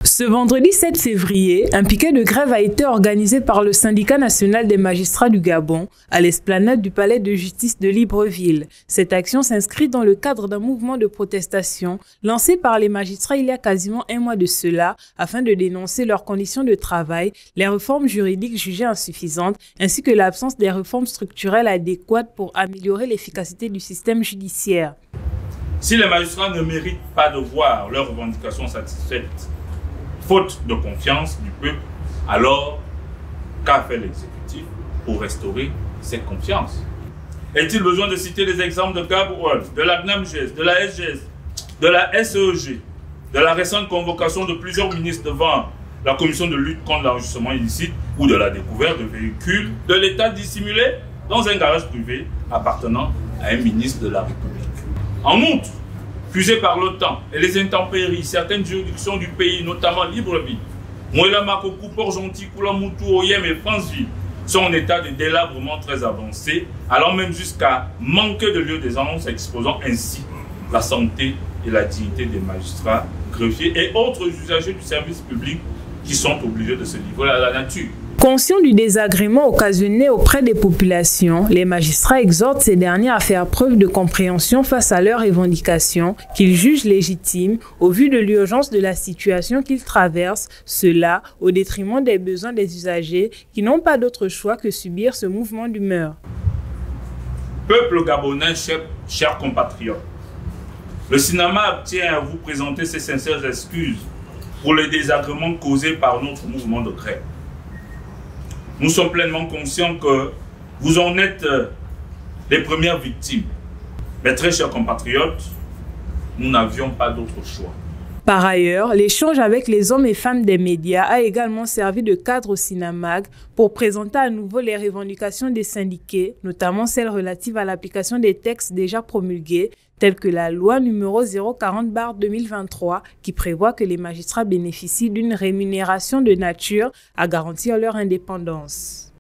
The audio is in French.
Ce vendredi 7 février, un piquet de grève a été organisé par le Syndicat national des magistrats du Gabon à l'esplanade du palais de justice de Libreville. Cette action s'inscrit dans le cadre d'un mouvement de protestation lancé par les magistrats il y a quasiment un mois de cela afin de dénoncer leurs conditions de travail, les réformes juridiques jugées insuffisantes ainsi que l'absence des réformes structurelles adéquates pour améliorer l'efficacité du système judiciaire. Si les magistrats ne méritent pas de voir leurs revendications satisfaites, faute de confiance du peuple, alors qu'a fait l'exécutif pour restaurer cette confiance? Est-il besoin de citer les exemples de Gabriel, de la GNAMGES, de la SGS, de la SEG, de la récente convocation de plusieurs ministres devant la commission de lutte contre l'enrichissement illicite ou de la découverte de véhicules de l'État dissimulés dans un garage privé appartenant à un ministre de la République? En outre, fusées par l'OTAN et les intempéries, certaines juridictions du pays, notamment Libreville, Mouela Makokou, Port-Gentil, Koulamoutou, Oyem et Franceville, sont en état de délabrement très avancé, allant même jusqu'à manquer de lieux d'aisance, exposant ainsi la santé et la dignité des magistrats, greffiers et autres usagers du service public qui sont obligés de se livrer à la nature. Conscients du désagrément occasionné auprès des populations, les magistrats exhortent ces derniers à faire preuve de compréhension face à leurs revendications qu'ils jugent légitimes au vu de l'urgence de la situation qu'ils traversent, cela au détriment des besoins des usagers qui n'ont pas d'autre choix que subir ce mouvement d'humeur. Peuple gabonais, chers compatriotes, le CINAMAG tient à vous présenter ses sincères excuses pour les désagréments causés par notre mouvement de grève. Nous sommes pleinement conscients que vous en êtes les premières victimes. Mais très chers compatriotes, nous n'avions pas d'autre choix. Par ailleurs, l'échange avec les hommes et femmes des médias a également servi de cadre au CINAMAG pour présenter à nouveau les revendications des syndiqués, notamment celles relatives à l'application des textes déjà promulgués, tels que la loi numéro 040/2023 qui prévoit que les magistrats bénéficient d'une rémunération de nature à garantir leur indépendance.